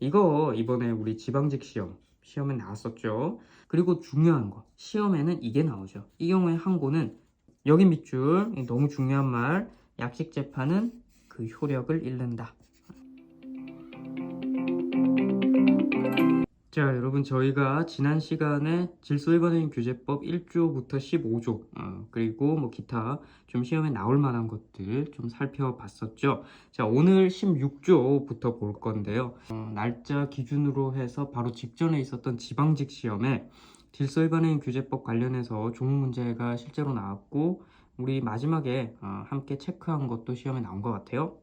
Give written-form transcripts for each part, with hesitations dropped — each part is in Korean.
이거 이번에 우리 지방직 시험에 나왔었죠. 그리고 중요한 거, 시험에는 이게 나오죠. 이 경우에 항고는 여기 밑줄, 너무 중요한 말, 약식 재판은 그 효력을 잃는다. 자, 여러분, 저희가 지난 시간에 질서위반행위 규제법 1조부터 15조, 그리고 뭐 기타 좀 시험에 나올 만한 것들 좀 살펴봤었죠. 자, 오늘 16조부터 볼 건데요. 날짜 기준으로 해서 바로 직전에 있었던 지방직 시험에 질서위반행위 규제법 관련해서 조문 문제가 실제로 나왔고, 우리 마지막에 함께 체크한 것도 시험에 나온 것 같아요.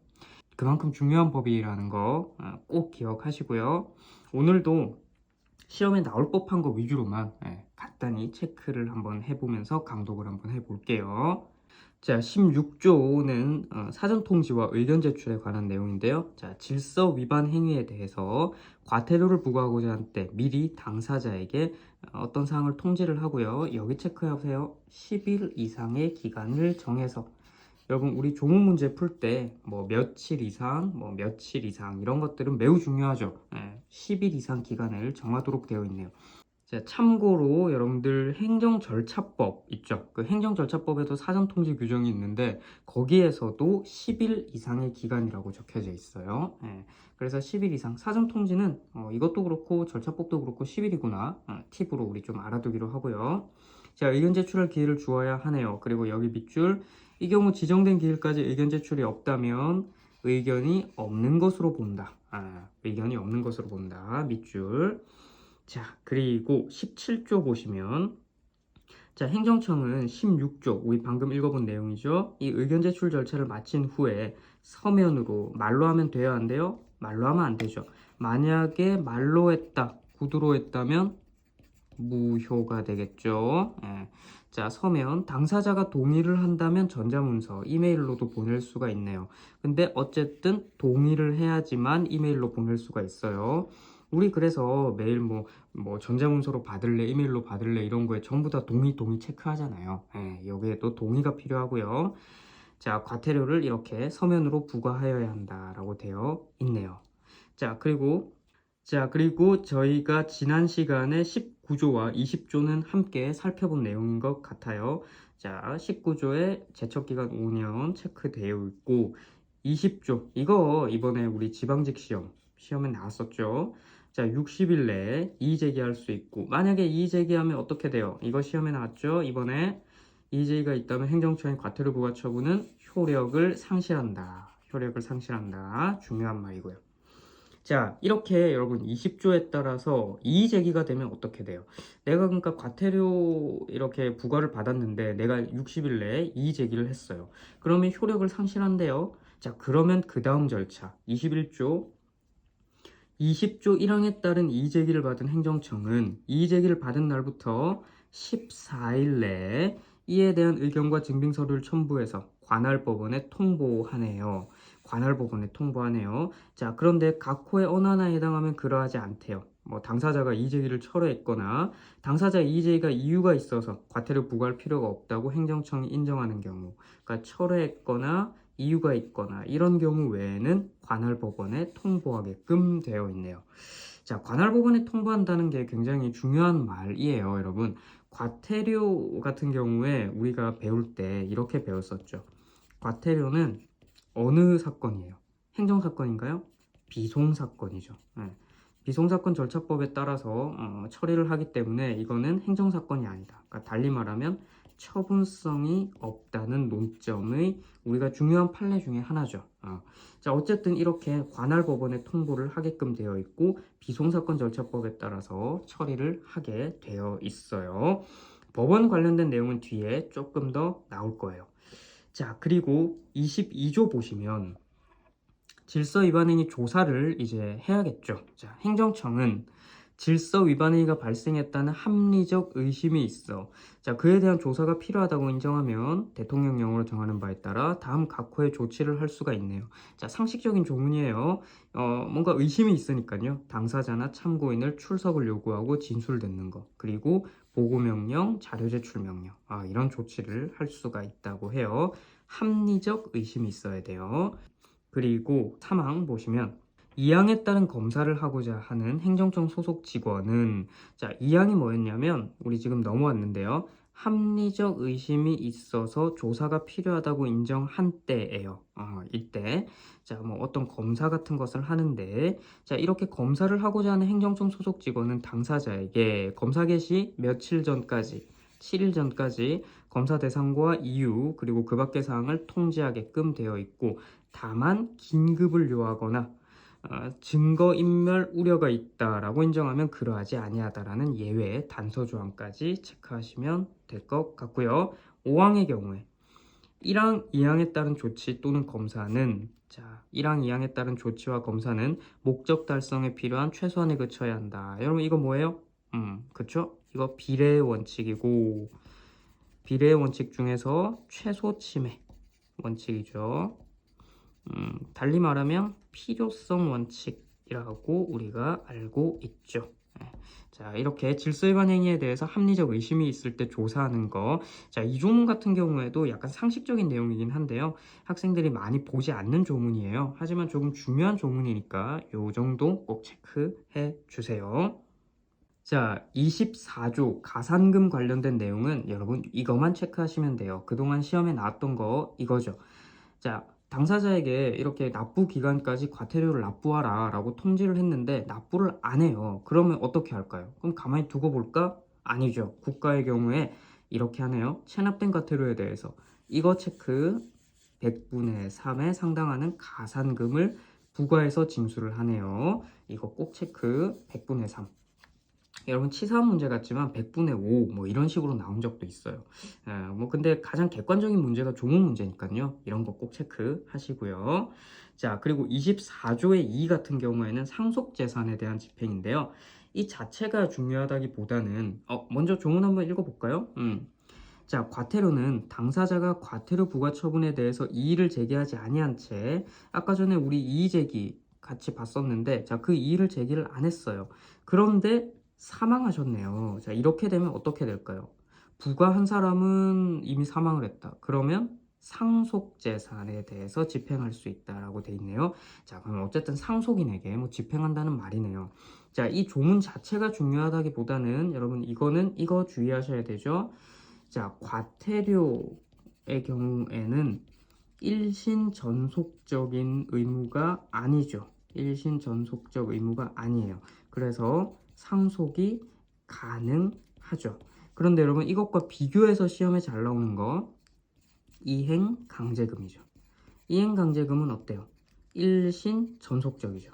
그만큼 중요한 법이라는 거 꼭 기억하시고요. 오늘도 시험에 나올 법한 거 위주로만 간단히 체크를 한번 해보면서 강독을 한번 해볼게요. 자, 16조는 사전 통지와 의견 제출에 관한 내용인데요. 자, 질서 위반 행위에 대해서 과태료를 부과하고자 할 때 미리 당사자에게 어떤 사항을 통지를 하고요. 여기 체크하세요. 10일 이상의 기간을 정해서. 여러분, 우리 조문 문제 풀 때 뭐 며칠 이상, 뭐 며칠 이상 이런 것들은 매우 중요하죠. 10일 이상 기간을 정하도록 되어 있네요. 자, 참고로 여러분들 행정절차법 있죠. 그 행정절차법에도 사전통지 규정이 있는데 거기에서도 10일 이상의 기간이라고 적혀져 있어요. 그래서 10일 이상 사전통지는 이것도 그렇고 절차법도 그렇고 10일이구나. 팁으로 우리 좀 알아두기로 하고요. 자, 의견 제출할 기회를 주어야 하네요. 그리고 여기 밑줄, 이 경우 지정된 기일까지 의견 제출이 없다면 의견이 없는 것으로 본다. 의견이 없는 것으로 본다. 밑줄. 자, 그리고 17조 보시면, 자, 행정청은 16조, 우리 방금 읽어본 내용이죠. 이 의견 제출 절차를 마친 후에 서면으로 말로 하면 돼야 한대요. 말로 하면 안 되죠. 만약에 말로 했다, 구두로 했다면 무효가 되겠죠. 자, 서면 당사자가 동의를 한다면 전자문서, 이메일로도 보낼 수가 있네요. 근데 어쨌든 동의를 해야지만 이메일로 보낼 수가 있어요. 우리 그래서 매일 뭐 전자문서로 받을래, 이메일로 받을래 이런 거에 전부 다 동의 체크하잖아요. 여기에도 동의가 필요하고요. 자, 과태료를 이렇게 서면으로 부과하여야 한다라고 되어 있네요. 자, 그리고 저희가 지난 시간에 19조와 20조는 함께 살펴본 내용인 것 같아요. 자, 19조에 제척기간 5년 체크되어 있고, 20조, 이거 이번에 우리 지방직 시험에 나왔었죠. 자, 60일 내에 이의제기할 수 있고, 만약에 이의제기하면 어떻게 돼요? 이거 시험에 나왔죠? 이번에 이의제기가 있다면 행정처의 과태료 부과 처분은 효력을 상실한다. 효력을 상실한다. 중요한 말이고요. 자, 이렇게 여러분 20조에 따라서 이의 제기가 되면 어떻게 돼요? 내가 그러니까 과태료 이렇게 부과를 받았는데 내가 60일 내에 이의 제기를 했어요. 그러면 효력을 상실한대요. 자, 그러면 그 다음 절차 21조 20조 1항에 따른 이의 제기를 받은 행정청은 이의 제기를 받은 날부터 14일 내에 이에 대한 의견과 증빙 서류를 첨부해서 관할 법원에 통보하네요. 관할 법원에 통보하네요. 자, 그런데 각 호의 어느 하나에 해당하면 그러하지 않대요. 뭐 당사자가 이의 제기를 철회했거나 당사자 이의 제기가 이유가 있어서 과태료 부과할 필요가 없다고 행정청이 인정하는 경우, 그러니까 철회했거나 이유가 있거나 이런 경우 외에는 관할 법원에 통보하게끔 되어 있네요. 자, 관할 법원에 통보한다는 게 굉장히 중요한 말이에요, 여러분. 과태료 같은 경우에 우리가 배울 때 이렇게 배웠었죠. 과태료는 어느 사건이에요? 행정사건인가요? 비송사건이죠. 비송사건 절차법에 따라서 처리를 하기 때문에 이거는 행정사건이 아니다. 그러니까 달리 말하면 처분성이 없다는 논점의 우리가 중요한 판례 중에 하나죠. 자, 어쨌든 이렇게 관할 법원에 통보를 하게끔 되어 있고 비송사건 절차법에 따라서 처리를 하게 되어 있어요. 법원 관련된 내용은 뒤에 조금 더 나올 거예요. 자, 그리고 22조 보시면 질서 위반 행위 조사를 이제 해야겠죠. 자, 행정청은 질서 위반 행위가 발생했다는 합리적 의심이 있어. 자, 그에 대한 조사가 필요하다고 인정하면 대통령령으로 정하는 바에 따라 다음 각 호의 조치를 할 수가 있네요. 자, 상식적인 조문이에요. 뭔가 의심이 있으니까요. 당사자나 참고인을 출석을 요구하고 진술 듣는 거. 그리고 보고명령, 자료 제출 명령. 이런 조치를 할 수가 있다고 해요. 합리적 의심이 있어야 돼요. 그리고 3항 보시면 2항에 따른 검사를 하고자 하는 행정청 소속 직원은 자, 2항이 뭐였냐면 우리 지금 넘어왔는데요. 합리적 의심이 있어서 조사가 필요하다고 인정한 때예요. 이때 자, 뭐 어떤 검사 같은 것을 하는데 자, 이렇게 검사를 하고자 하는 행정청 소속 직원은 당사자에게 검사 개시 며칠 전까지 7일 전까지 검사 대상과 이유 그리고 그 밖의 사항을 통지하게끔 되어 있고 다만 긴급을 요하거나 증거인멸 우려가 있다라고 인정하면 그러하지 아니하다라는 예외 단서 조항까지 체크하시면 될 것 같고요. 5항의 경우에 1항, 2항에 따른 조치 또는 검사는 자, 1항, 2항에 따른 조치와 검사는 목적 달성에 필요한 최소한에 그쳐야 한다. 여러분 이거 뭐예요? 그쵸? 이거 비례의 원칙이고 비례의 원칙 중에서 최소 침해 원칙이죠. 달리 말하면 필요성 원칙이라고 우리가 알고 있죠. 네. 자, 이렇게 질서위반 행위에 대해서 합리적 의심이 있을 때 조사하는 거. 자, 이 조문 같은 경우에도 약간 상식적인 내용이긴 한데요. 학생들이 많이 보지 않는 조문이에요. 하지만 조금 중요한 조문이니까 요 정도 꼭 체크해 주세요. 자, 24조 가산금 관련된 내용은 여러분 이거만 체크하시면 돼요. 그동안 시험에 나왔던 거 이거죠. 자, 당사자에게 이렇게 납부 기간까지 과태료를 납부하라 라고 통지를 했는데 납부를 안 해요. 그러면 어떻게 할까요? 그럼 가만히 두고 볼까? 아니죠. 국가의 경우에 이렇게 하네요. 체납된 과태료에 대해서 이거 체크 100분의 3에 상당하는 가산금을 부과해서 징수를 하네요. 이거 꼭 체크 100분의 3. 여러분 치사한 문제 같지만 100분의 5 뭐 이런 식으로 나온 적도 있어요. 뭐 근데 가장 객관적인 문제가 조문 문제니까요. 이런 거 꼭 체크하시고요. 자, 그리고 24조의 2 같은 경우에는 상속재산에 대한 집행인데요. 이 자체가 중요하다기보다는 먼저 조문 한번 읽어볼까요? 자, 과태료는 당사자가 과태료 부과 처분에 대해서 이의를 제기하지 아니한 채 아까 전에 우리 이의 제기 같이 봤었는데 자, 그 이의를 제기를 안 했어요. 그런데 사망하셨네요. 자, 이렇게 되면 어떻게 될까요? 부가한 사람은 이미 사망을 했다. 그러면 상속재산에 대해서 집행할 수 있다라고 돼 있네요. 자, 그럼 어쨌든 상속인에게 뭐 집행한다는 말이네요. 자, 이 조문 자체가 중요하다기보다는 여러분 이거는 이거 주의하셔야 되죠. 자, 과태료의 경우에는 일신 전속적인 의무가 아니죠. 일신 전속적 의무가 아니에요. 그래서 상속이 가능하죠. 그런데 여러분 이것과 비교해서 시험에 잘 나오는 거 이행 강제금이죠. 이행 강제금은 어때요? 일신 전속적이죠.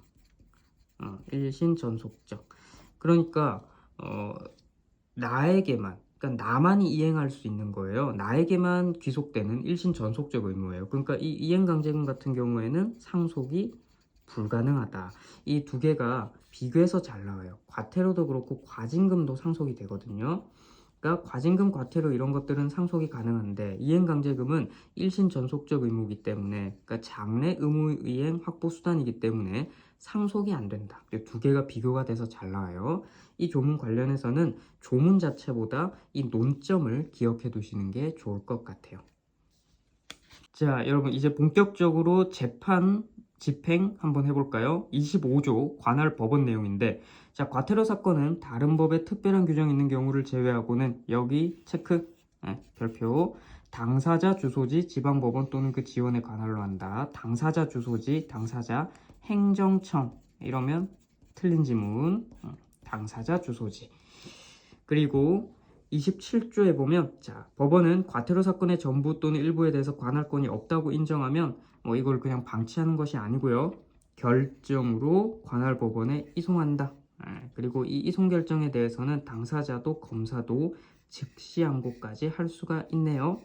일신 전속적. 그러니까 나에게만 그러니까 나만이 이행할 수 있는 거예요. 나에게만 귀속되는 일신 전속적 의무예요. 그러니까 이 이행 강제금 같은 경우에는 상속이 불가능하다. 이 두 개가 비교해서 잘 나와요. 과태료도 그렇고 과징금도 상속이 되거든요. 그러니까 과징금, 과태료 이런 것들은 상속이 가능한데 이행강제금은 일신 전속적 의무이기 때문에 그러니까 장래 의무 이행 확보 수단이기 때문에 상속이 안 된다. 이 두 개가 비교가 돼서 잘 나와요. 이 조문 관련해서는 조문 자체보다 이 논점을 기억해 두시는 게 좋을 것 같아요. 자, 여러분 이제 본격적으로 재판 집행 한번 해볼까요? 25조 관할 법원 내용인데 자, 과태료 사건은 다른 법에 특별한 규정이 있는 경우를 제외하고는 여기 체크 별표 당사자 주소지 지방법원 또는 그 지원에 관할로 한다. 당사자 주소지 당사자 행정청 이러면 틀린 지문 당사자 주소지 그리고 27조에 보면 자, 법원은 과태료 사건의 전부 또는 일부에 대해서 관할권이 없다고 인정하면 뭐 이걸 그냥 방치하는 것이 아니고요. 결정으로 관할 법원에 이송한다. 그리고 이 이송 결정에 대해서는 당사자도 검사도 즉시 항고까지 할 수가 있네요.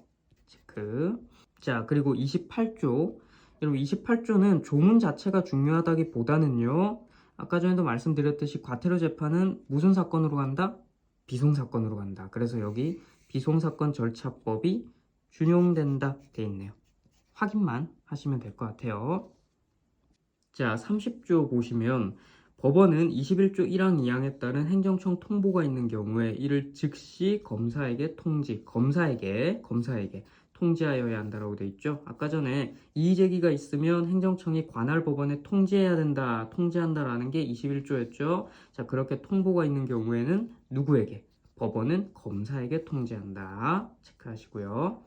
체크. 자, 그리고 28조. 여러분 28조는 조문 자체가 중요하다기보다는요. 아까 전에도 말씀드렸듯이 과태료 재판은 무슨 사건으로 간다? 비송사건으로 간다. 그래서 여기 비송사건 절차법이 준용된다 돼 있네요. 확인만 하시면 될 것 같아요. 자, 30조 보시면 법원은 21조 1항 2항에 따른 행정청 통보가 있는 경우에 이를 즉시 검사에게 통지하여야 한다라고 돼 있죠. 아까 전에 이의제기가 있으면 행정청이 관할 법원에 통지해야 된다, 통지한다라는 게 21조였죠. 자, 그렇게 통보가 있는 경우에는 누구에게? 법원은 검사에게 통지한다. 체크하시고요.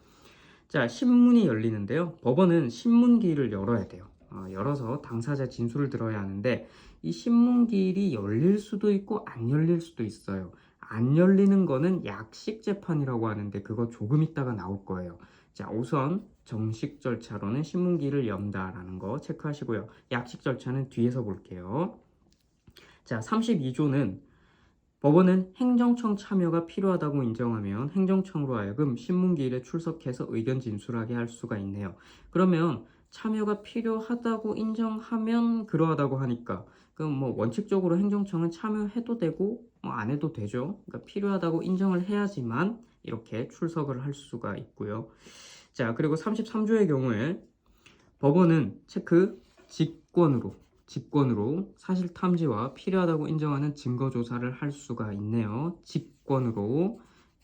자, 신문이 열리는데요. 법원은 신문기일을 열어야 돼요. 열어서 당사자 진술을 들어야 하는데 이 신문기일이 열릴 수도 있고 안 열릴 수도 있어요. 안 열리는 거는 약식 재판이라고 하는데 그거 조금 있다가 나올 거예요. 자, 우선 정식 절차로는 신문기일을 연다라는 거 체크하시고요. 약식 절차는 뒤에서 볼게요. 자, 32조는 법원은 행정청 참여가 필요하다고 인정하면 행정청으로 하여금 신문기일에 출석해서 의견 진술하게 할 수가 있네요. 그러면 참여가 필요하다고 인정하면 그러하다고 하니까 그럼 뭐 원칙적으로 행정청은 참여해도 되고 뭐 안 해도 되죠. 그러니까 필요하다고 인정을 해야지만 이렇게 출석을 할 수가 있고요. 자, 그리고 33조의 경우에 법원은 체크 직권으로 사실 탐지와 필요하다고 인정하는 증거 조사를 할 수가 있네요. 직권으로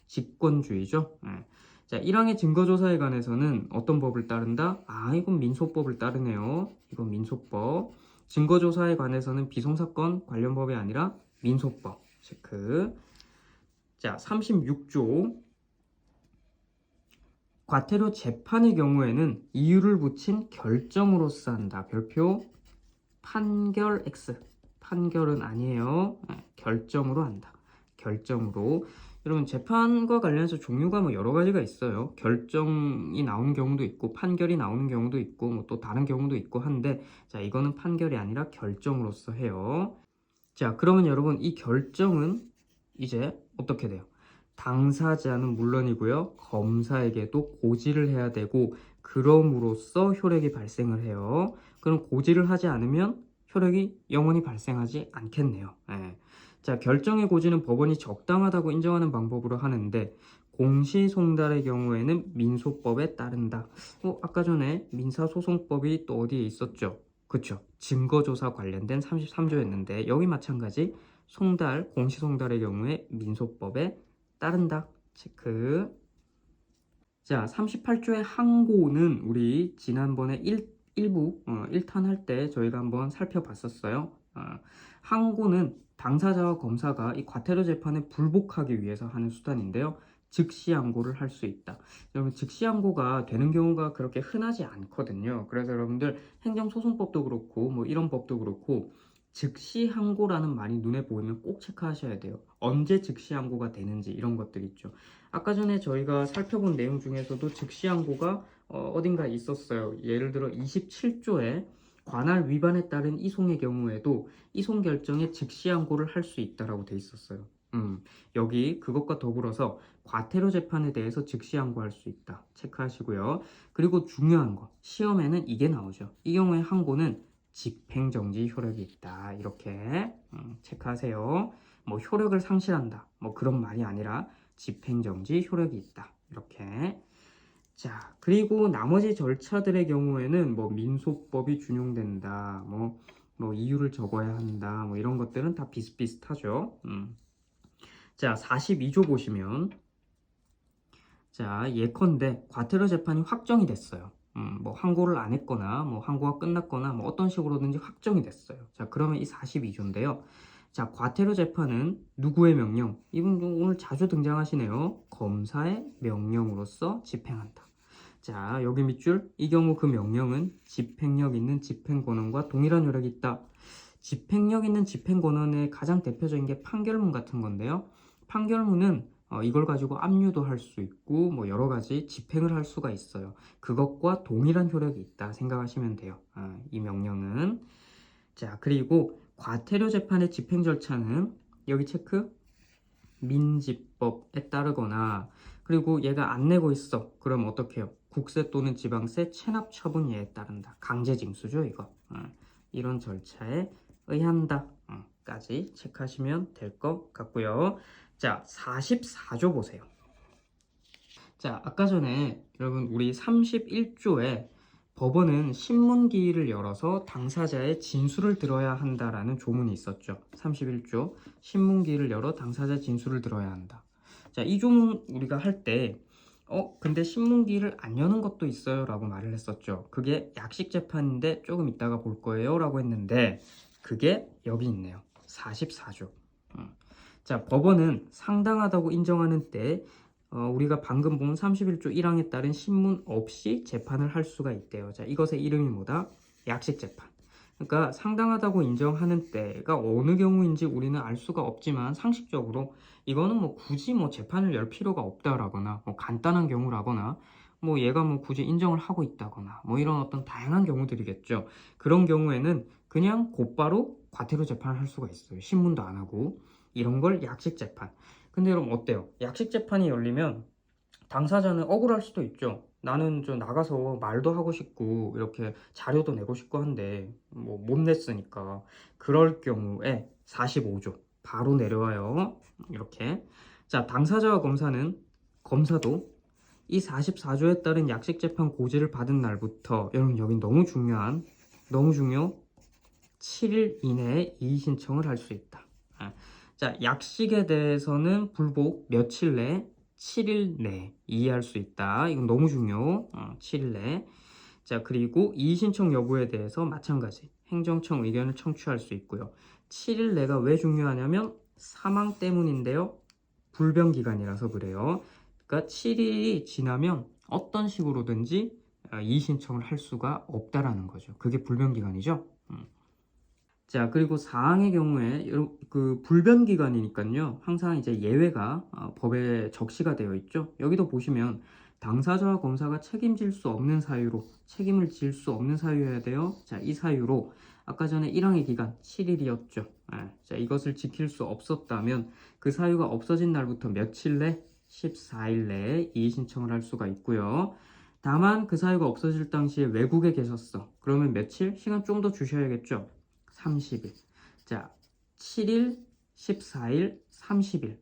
직권주의죠. 네. 자, 1항의 증거 조사에 관해서는 어떤 법을 따른다? 이건 민소법을 따르네요. 이건 민소법. 증거 조사에 관해서는 비송사건 관련 법이 아니라 민소법. 체크. 자, 36조. 과태료 재판의 경우에는 이유를 붙인 결정으로서 한다. 별표 판결 X. 판결은 아니에요. 결정으로 한다. 결정으로. 여러분 재판과 관련해서 종류가 뭐 여러 가지가 있어요. 결정이 나오는 경우도 있고 판결이 나오는 경우도 있고 뭐 또 다른 경우도 있고 한데 자, 이거는 판결이 아니라 결정으로서 해요. 자, 그러면 여러분 이 결정은 이제 어떻게 돼요? 당사자는 물론이고요. 검사에게도 고지를 해야 되고 그럼으로써 효력이 발생을 해요. 그럼 고지를 하지 않으면 효력이 영원히 발생하지 않겠네요. 예. 자, 결정의 고지는 법원이 적당하다고 인정하는 방법으로 하는데 공시송달의 경우에는 민소법에 따른다. 아까 전에 민사소송법이 또 어디에 있었죠? 그쵸? 증거조사 관련된 33조였는데 여기 마찬가지 송달, 공시송달의 경우에 민소법에 따른다. 체크. 자, 38조의 항고는 우리 지난번에 일부 1탄 할 때 저희가 한번 살펴봤었어요. 항고는 당사자와 검사가 이 과태료 재판에 불복하기 위해서 하는 수단인데요. 즉시 항고를 할 수 있다. 여러분 즉시 항고가 되는 경우가 그렇게 흔하지 않거든요. 그래서 여러분들 행정소송법도 그렇고 뭐 이런 법도 그렇고 즉시 항고라는 말이 눈에 보이면 꼭 체크하셔야 돼요. 언제 즉시 항고가 되는지 이런 것들 있죠. 아까 전에 저희가 살펴본 내용 중에서도 즉시 항고가 어딘가 있었어요. 예를 들어 27조에 관할 위반에 따른 이송의 경우에도 이송 결정에 즉시 항고를 할 수 있다라고 돼 있었어요. 여기 그것과 더불어서 과태료 재판에 대해서 즉시 항고할 수 있다. 체크하시고요. 그리고 중요한 거 시험에는 이게 나오죠. 이 경우에 항고는 집행정지 효력이 있다. 이렇게 체크하세요. 뭐 효력을 상실한다. 뭐 그런 말이 아니라 집행정지 효력이 있다. 이렇게. 자, 그리고 나머지 절차들의 경우에는 뭐 민소법이 준용된다. 뭐 이유를 적어야 한다. 뭐 이런 것들은 다 비슷비슷하죠. 자, 42조 보시면 자, 예컨대 과태료 재판이 확정이 됐어요. 뭐 항고를 안 했거나 뭐 항고가 끝났거나 뭐 어떤 식으로든지 확정이 됐어요. 자, 그러면 이 42조인데요. 자, 과태료 재판은 누구의 명령? 이분 오늘 자주 등장하시네요. 검사의 명령으로서 집행한다. 자, 여기 밑줄 이 경우 그 명령은 집행력 있는 집행권한과 동일한 효력이 있다. 집행력 있는 집행권한의 가장 대표적인 게 판결문 같은 건데요. 판결문은 이걸 가지고 압류도 할 수 있고 뭐 여러 가지 집행을 할 수가 있어요. 그것과 동일한 효력이 있다 생각하시면 돼요. 이 명령은. 자, 그리고 과태료 재판의 집행 절차는 여기 체크 민지법에 따르거나 그리고 얘가 안 내고 있어. 그럼 어떻게 해요? 국세 또는 지방세 체납 처분예에 따른다. 강제징수죠 이거. 이런 절차에 의한다. 까지 체크하시면 될 것 같고요. 자, 44조 보세요. 자, 아까 전에 여러분 우리 31조에 법원은 신문기일을 열어서 당사자의 진술을 들어야 한다라는 조문이 있었죠. 31조 신문기일을 열어 당사자 진술을 들어야 한다. 자, 이 조문 우리가 할 때 근데 신문기를 안 여는 것도 있어요 라고 말을 했었죠. 그게 약식 재판인데 조금 이따가 볼 거예요 라고 했는데 그게 여기 있네요. 44조. 자, 법원은 상당하다고 인정하는 때 우리가 방금 본 31조 1항에 따른 신문 없이 재판을 할 수가 있대요. 자, 이것의 이름이 뭐다? 약식 재판. 그러니까 상당하다고 인정하는 때가 어느 경우인지 우리는 알 수가 없지만 상식적으로 이거는 뭐 굳이 뭐 재판을 열 필요가 없다라거나 뭐 간단한 경우라거나 뭐 얘가 뭐 굳이 인정을 하고 있다거나 뭐 이런 어떤 다양한 경우들이겠죠. 그런 경우에는 그냥 곧바로 과태료 재판을 할 수가 있어요. 신문도 안 하고 이런 걸 약식 재판. 근데 여러분 어때요? 약식 재판이 열리면 당사자는 억울할 수도 있죠. 나는 좀 나가서 말도 하고 싶고 이렇게 자료도 내고 싶고 한데 뭐 못 냈으니까 그럴 경우에 45조 바로 내려와요. 이렇게. 자, 당사자와 검사도 이 44조에 따른 약식재판 고지를 받은 날부터 여러분 여기 너무 중요 7일 이내에 이의 신청을 할 수 있다. 자, 약식에 대해서는 불복 며칠 내 7일 내 이의할 수 있다. 이건 너무 중요. 7일 내. 자, 그리고 이의 신청 여부에 대해서 마찬가지 행정청 의견을 청취할 수 있고요. 7일 내가 왜 중요하냐면 사망 때문인데요. 불병 기간이라서 그래요. 그러니까 7일이 지나면 어떤 식으로든지 이의 신청을 할 수가 없다라는 거죠. 그게 불병 기간이죠. 자, 그리고 사항의 경우에 그 불변 기간이니까요. 항상 이제 예외가 법에 적시가 되어 있죠. 여기도 보시면 당사자와 검사가 책임질 수 없는 사유로 책임을 질 수 없는 사유여야 돼요. 자, 이 사유로 아까 전에 1항의 기간 7일이었죠. 자, 이것을 지킬 수 없었다면 그 사유가 없어진 날부터 며칠 내 14일 내에 이의 신청을 할 수가 있고요. 다만 그 사유가 없어질 당시에 외국에 계셨어. 그러면 며칠? 시간 좀 더 주셔야겠죠. 30일. 자, 7일, 14일, 30일.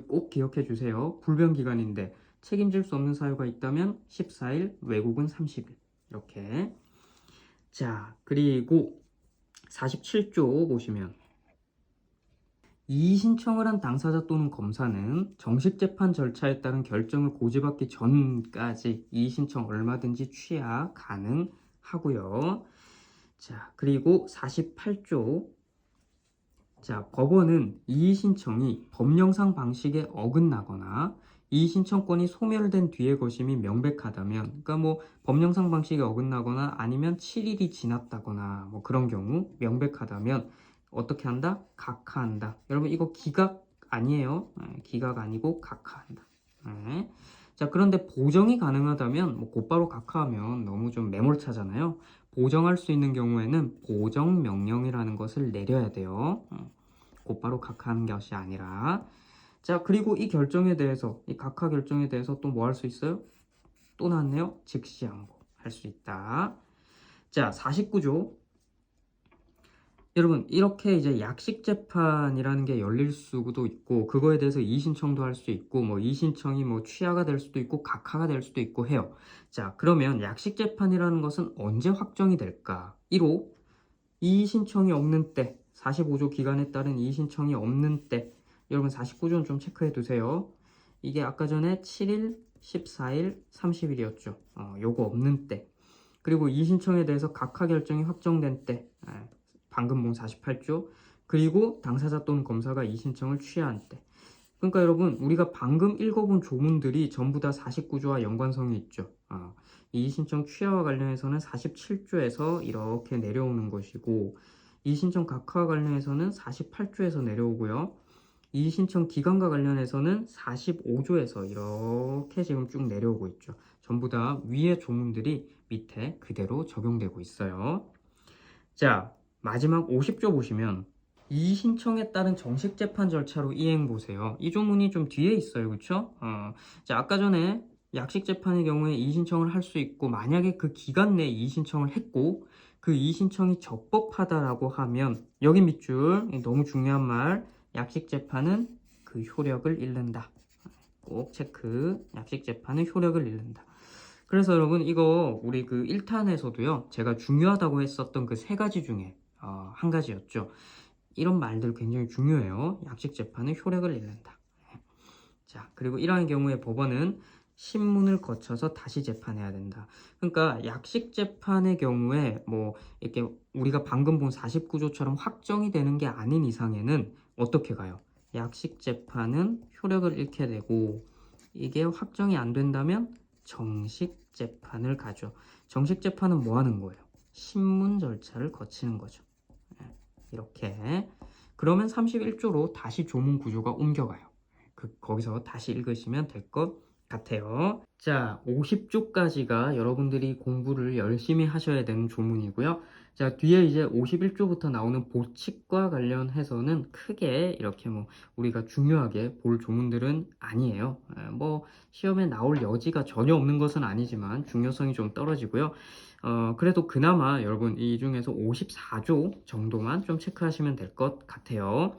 꼭 기억해 주세요. 불변 기간인데 책임질 수 없는 사유가 있다면 14일, 외국은 30일. 이렇게. 자, 그리고 47조 보시면 이의 신청을 한 당사자 또는 검사는 정식 재판 절차에 따른 결정을 고지받기 전까지 이의 신청 얼마든지 취하 가능하고요. 자, 그리고 48조. 자, 법원은 이의 신청이 법령상 방식에 어긋나거나 이의 신청권이 소멸된 뒤의 것임이 명백하다면, 그러니까 뭐 법령상 방식에 어긋나거나 아니면 7일이 지났다거나 뭐 그런 경우 명백하다면 어떻게 한다? 각하한다. 여러분 이거 기각 아니에요. 기각 아니고 각하한다. 네. 자, 그런데 보정이 가능하다면 뭐 곧바로 각하하면 너무 좀 매몰차잖아요. 보정할 수 있는 경우에는 보정 명령이라는 것을 내려야 돼요. 곧바로 각하하는 것이 아니라. 자, 그리고 이 결정에 대해서, 이 각하 결정에 대해서 또 뭐 할 수 있어요? 또 나왔네요. 즉시 항고할 수 있다. 자, 49조. 여러분, 이렇게 이제 약식 재판이라는 게 열릴 수도 있고, 그거에 대해서 이의 신청도 할 수 있고, 뭐 이의 신청이 뭐 취하가 될 수도 있고, 각하가 될 수도 있고 해요. 자, 그러면 약식 재판이라는 것은 언제 확정이 될까? 1호, 이의 신청이 없는 때, 45조 기간에 따른 이의 신청이 없는 때, 여러분 49조는 좀 체크해 두세요. 이게 아까 전에 7일, 14일, 30일이었죠. 요거 없는 때. 그리고 이의 신청에 대해서 각하 결정이 확정된 때, 방금 본 48조. 그리고 당사자 또는 검사가 이의 신청을 취하한 때. 그러니까 여러분 우리가 방금 읽어본 조문들이 전부 다 49조와 연관성이 있죠. 이의 신청 취하와 관련해서는 47조에서 이렇게 내려오는 것이고 이의 신청 각하와 관련해서는 48조에서 내려오고요. 이의 신청 기간과 관련해서는 45조에서 이렇게 지금 쭉 내려오고 있죠. 전부 다 위의 조문들이 밑에 그대로 적용되고 있어요. 자, 마지막 50조 보시면 이의 신청에 따른 정식 재판 절차로 이행 보세요. 이 조문이 좀 뒤에 있어요. 그렇죠? 자, 아까 전에 약식 재판의 경우에 이의 신청을 할 수 있고 만약에 그 기간 내에 이의 신청을 했고 그 이의 신청이 적법하다라고 하면 여기 밑줄 너무 중요한 말 약식 재판은 그 효력을 잃는다. 꼭 체크. 약식 재판은 효력을 잃는다. 그래서 여러분 이거 우리 그 1탄에서도요 제가 중요하다고 했었던 그 세 가지 중에 한 가지였죠. 이런 말들 굉장히 중요해요. 약식 재판은 효력을 잃는다. 자, 그리고 이러한 경우에 법원은 신문을 거쳐서 다시 재판해야 된다. 그러니까 약식 재판의 경우에 뭐 이렇게 우리가 방금 본 49조처럼 확정이 되는 게 아닌 이상에는 어떻게 가요? 약식 재판은 효력을 잃게 되고 이게 확정이 안 된다면 정식 재판을 가죠. 정식 재판은 뭐 하는 거예요? 신문 절차를 거치는 거죠. 이렇게. 그러면 31조로 다시 조문 구조가 옮겨가요. 거기서 다시 읽으시면 될 것 같아요. 자, 50조까지가 여러분들이 공부를 열심히 하셔야 되는 조문이고요. 자, 뒤에 이제 51조부터 나오는 보칙과 관련해서는 크게 이렇게 뭐 우리가 중요하게 볼 조문들은 아니에요. 뭐 시험에 나올 여지가 전혀 없는 것은 아니지만 중요성이 좀 떨어지고요. 그래도 그나마 여러분 이 중에서 54조 정도만 좀 체크하시면 될 것 같아요.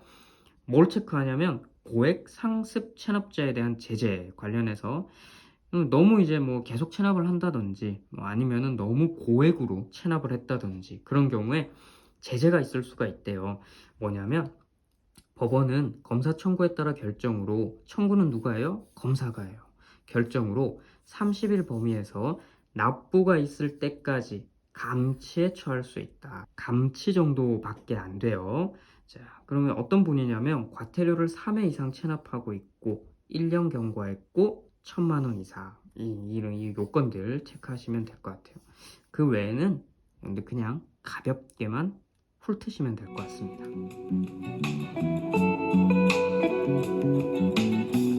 뭘 체크하냐면 고액 상습 체납자에 대한 제재 관련해서 너무 이제 뭐 계속 체납을 한다든지 뭐 아니면은 너무 고액으로 체납을 했다든지 그런 경우에 제재가 있을 수가 있대요. 뭐냐면 법원은 검사 청구에 따라 결정으로 청구는 누가 해요? 검사가 해요. 결정으로 30일 범위에서 납부가 있을 때까지 감치에 처할 수 있다. 감치 정도밖에 안 돼요. 자, 그러면 어떤 분이냐면 과태료를 3회 이상 체납하고 있고 1년 경과했고 1,000만 원 이상 이런 이 요건들 체크하시면 될 것 같아요. 그 외에는 근데 그냥 가볍게만 훑으시면 될 것 같습니다.